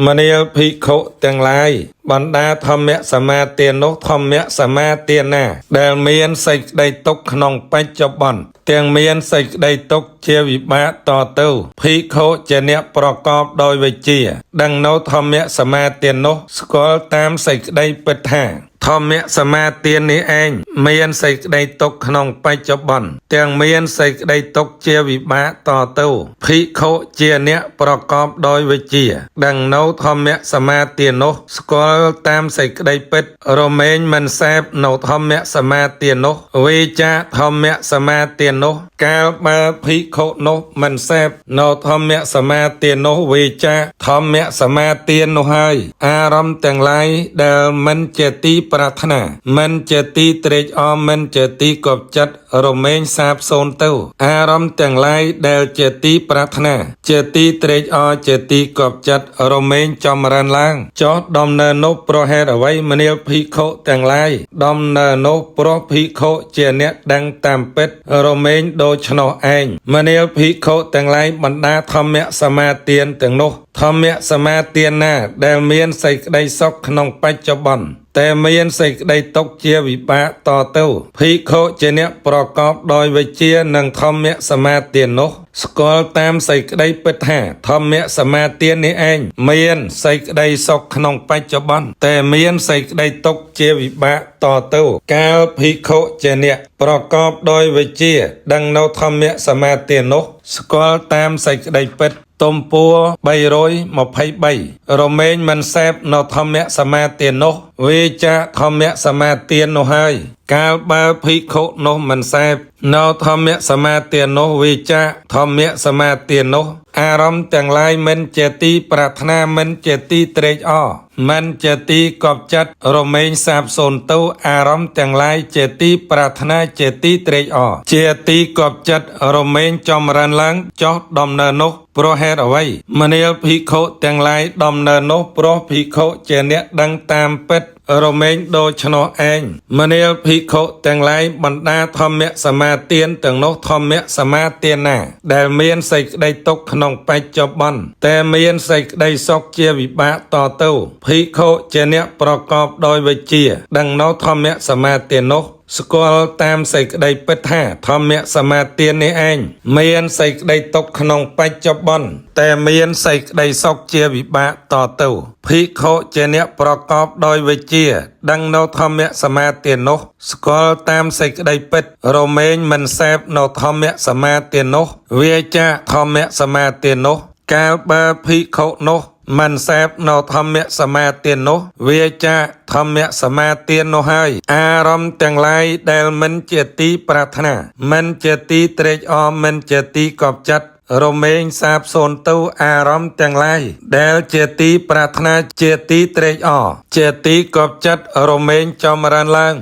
มณีភិក្ខុទាំងឡាយបណ្ដាធម្មសមាទាននោះធម្មសមាទានណាដែលមានសេចក្តីទុកក្នុងបច្ចុប្បន្នទាំងមានសេចក្តីទុកជាវិបាកតទៅភិក្ខុជាអ្នកប្រកបដោយវិជ្ជាដឹងនៅធម្មសមាទាននោះស្គាល់តាមសេចក្តីពិតថាធម្មសមាទាននេះឯងមានសេចក្តីទុកក្នុងបច្ចុប្បន្នទាំងមានសេចក្តីទុកជាវិបាកតទៅភិក្ខុជាអ្នកប្រកបដោយវិជ្ជាដឹងនៅធម្មសមាទាននោះស្គាល់តាមសេចក្តីពិតរមែងមិនសេពនៅធម្មសមាទាននោះវិចាធម្មសមាទាននោះកាលបើភិក្ខុនោះមិនសេពនៅធម្មសមាទាននោះវិចាធម្មសមាទាននោះហើយអារម្មណ៍ទាំងឡាយដែលមិនជាទីប្រាថ្នាមិនជាទីត្រេកអរមិនជាទីគប់ចិត្តរមែងសាបសូន្យទៅអារម្មណ៍ទាំងឡាយដែលជាទីប្រាថ្នាជាទីត្រេកអរជាទីគប់ចិត្តរមែងចម្រើនឡើងចោះដំណើរនោះប្រហេតុអ្វីមនាលភិក្ខុទាំងឡាយដំណើរនោះព្រោះភិក្ខុជាអ្នកដឹងតាមពិតរមែងដូច្នោះឯងមនាលភិក្ខុទាំងឡាយបណ្ដាធម្មសមាទានទាំងនោះធម្មសមាទានណាដែលមានសេចក្តីសុខក្នុងបច្ចុប្បន្នតែមានសេចក្តីទុកជាវិបាកតទៅភិក្ខុជាអ្នកប្រកបដោយវិជ្ជានិងធម្មសមាទាននោះស្គាល់តាមសេចក្តីពិតថាធម្មសមាទាននេះឯងមានសេចក្តីសុខក្នុងបច្ចុប្បន្នតែមានសេចក្តីទុកជាវិបាកតទៅកាលភិក្ខុជាអ្នកប្រកបដោយវិជ្ជាដឹងនៅធម្មសមាទាននោះស្គាល់តាមសេចក្តីពិតទំព័រ323រមែងមិនសេពនៅធម្មសមាទាននោះវិចាធម្មសមាទាននោះហើយកាលបើភិក្ខុនោះមិនសេពនៅធម្មសមាទាននោះវិចាធម្មសមាទាននោះអារម្មណ៍ទាំងឡាយមិនជាទីប្រាថ្នាមិនជាទីត្រេកអរមិនជាទីកប់ចិត្តរមែងសាបសូន្យទៅអារម្មណ៍ទាំងឡាយជាទីប្រាថ្នាជាទីត្រេកអរជាទីកប់ចិត្តរមែងចម្រើនឡើងចោះដំណើរនោះព្រោះហេតុអ្វីមនាលភិក្ខុទាំងឡាយដំណើរនោះព្រោះភិក្ខុជាអ្នកដឹងតាមពិតរមែងដូច្នោះឯងមនាលភិក្ខុទាំងឡាយបណ្ដាធម្មសមាទានទាំងនោះធម្មសមាទានណាដែលមានសេចក្តីទុកក្នុងបច្ចុប្បន្នតែមានសេចក្តីសុខជាវិបាកតទៅភិក្ខុជាអ្នកប្រកបដោយវិជ្ជាដឹងនៅធម្មសមាទាននោះស្គាល់តាមសេចក្តីពិតថាធម្មសមាទាននេះឯងមានសេចក្តីទុកក្នុងបច្ចុប្បន្នតែមានសេចក្តីសុខជាវិបាកតទៅភិក្ខុជាអ្នកប្រកបដោយវិជ្ជាដឹងនៅធម្មសមាទាននោះស្គាល់តាមសេចក្តីពិតរមែងមិនសេពនៅធម្មសមាទាននោះវាចាធម្មសមាទាននោះកាលបើភិក្ខុនោះមិនសេពនៅធម្មសមាទាននោះវាចាធម្មសមាទាននោះហើយអារម្មណ៍ទាំងឡាយដែលមិនជាទីប្រាថ្នាមិនជាទីត្រេកអរមិនជាទីកប់ចិត្តរមែងសាបសូន្យទៅអារម្មណ៍ទាំងឡាយដែលជាទីប្រាថ្នាជាទីត្រេកអរជាទីកប់ចិត្តរមែងចម្រើនឡើង